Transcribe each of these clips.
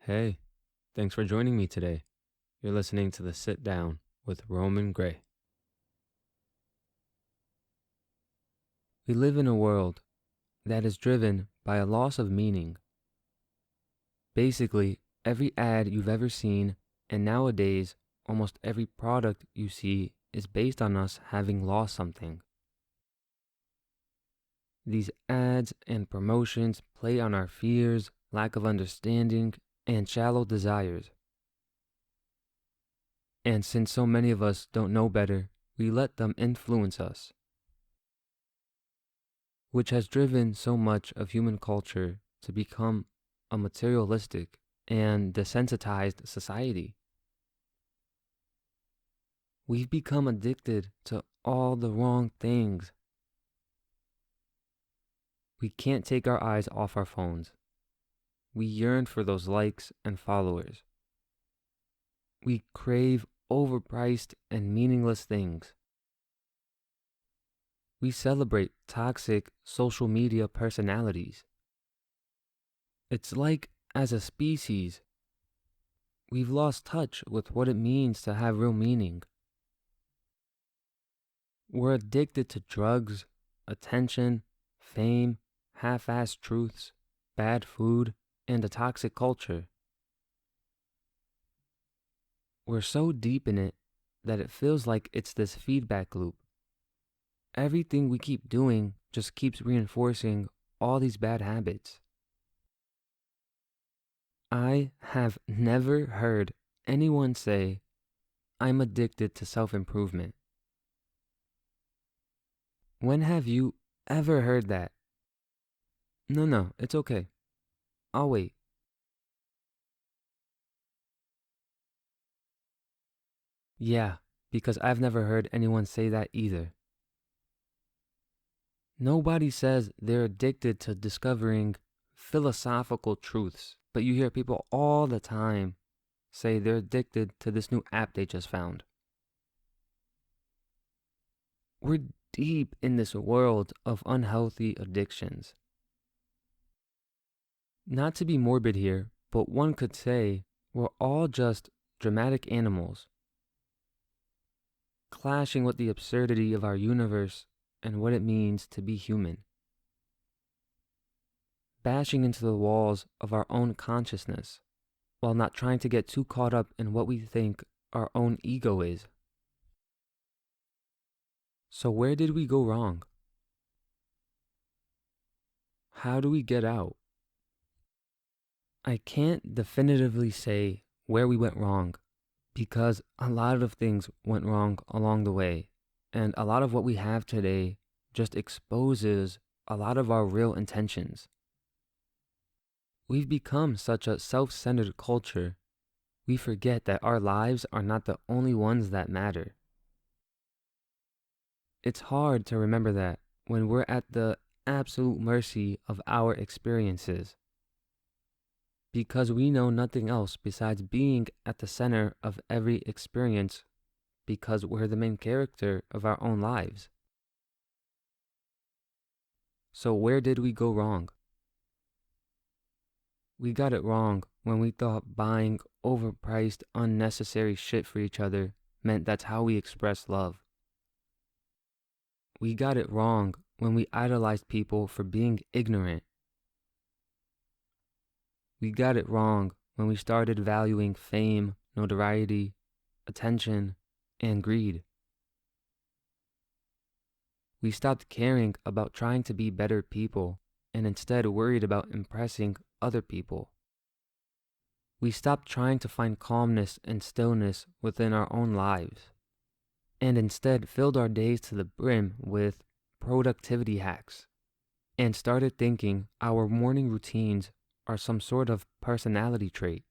Hey, thanks for joining me today. You're listening to The Sit Down with Roman Gray. We live in a world that is driven by a loss of meaning. Basically, every ad you've ever seen, and nowadays, almost every product you see is based on us having lost something. These ads and promotions play on our fears, lack of understanding, and shallow desires. And since so many of us don't know better, we let them influence us, which has driven so much of human culture to become a materialistic and desensitized society. We've become addicted to all the wrong things. We can't take our eyes off our phones. We yearn for those likes and followers. We crave overpriced and meaningless things. We celebrate toxic social media personalities. It's like, as a species, we've lost touch with what it means to have real meaning. We're addicted to drugs, attention, fame, half-assed truths, bad food, and a toxic culture. We're so deep in it that it feels like it's this feedback loop. Everything we keep doing just keeps reinforcing all these bad habits. I have never heard anyone say, "I'm addicted to self-improvement." When have you ever heard that? No, it's okay. I'll wait. Yeah, because I've never heard anyone say that either. Nobody says they're addicted to discovering philosophical truths, but you hear people all the time say they're addicted to this new app they just found. We're deep in this world of unhealthy addictions. Not to be morbid here, but one could say we're all just dramatic animals, clashing with the absurdity of our universe and what it means to be human, bashing into the walls of our own consciousness while not trying to get too caught up in what we think our own ego is. So where did we go wrong? How do we get out? I can't definitively say where we went wrong because a lot of things went wrong along the way, and a lot of what we have today just exposes a lot of our real intentions. We've become such a self-centered culture, we forget that our lives are not the only ones that matter. It's hard to remember that when we're at the absolute mercy of our experiences, because we know nothing else besides being at the center of every experience because we're the main character of our own lives. So where did we go wrong? We got it wrong when we thought buying overpriced, unnecessary shit for each other meant that's how we express love. We got it wrong when we idolized people for being ignorant. We got it wrong when we started valuing fame, notoriety, attention, and greed. We stopped caring about trying to be better people and instead worried about impressing other people. We stopped trying to find calmness and stillness within our own lives and instead filled our days to the brim with productivity hacks and started thinking our morning routines are some sort of personality trait.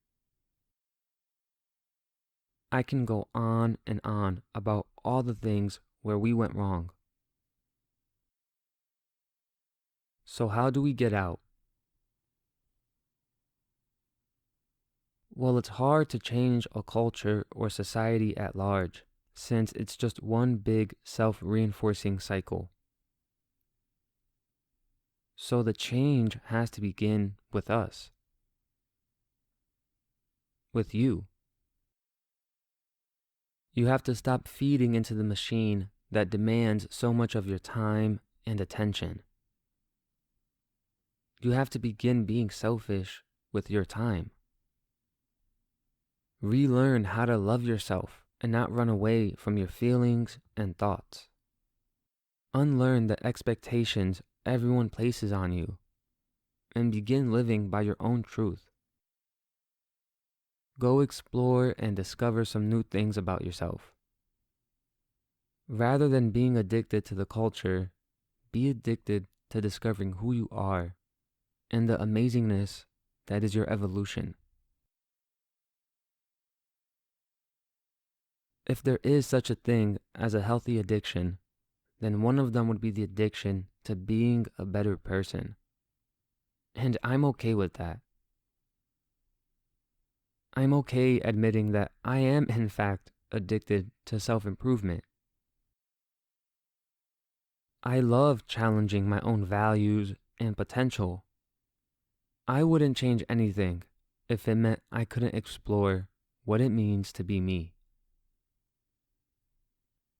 I can go on and on about all the things where we went wrong. So how do we get out? Well, it's hard to change a culture or society at large, since it's just one big self-reinforcing cycle. So the change has to begin with us. with you. You have to stop feeding into the machine that demands so much of your time and attention. You have to begin being selfish with your time. Relearn how to love yourself and not run away from your feelings and thoughts. Unlearn the expectations everyone places on you and begin living by your own truth. Go explore and discover some new things about yourself. Rather than being addicted to the culture, be addicted to discovering who you are and the amazingness that is your evolution. If there is such a thing as a healthy addiction, then one of them would be the addiction to being a better person. And I'm okay with that. I'm okay admitting that I am, in fact, addicted to self-improvement. I love challenging my own values and potential. I wouldn't change anything if it meant I couldn't explore what it means to be me.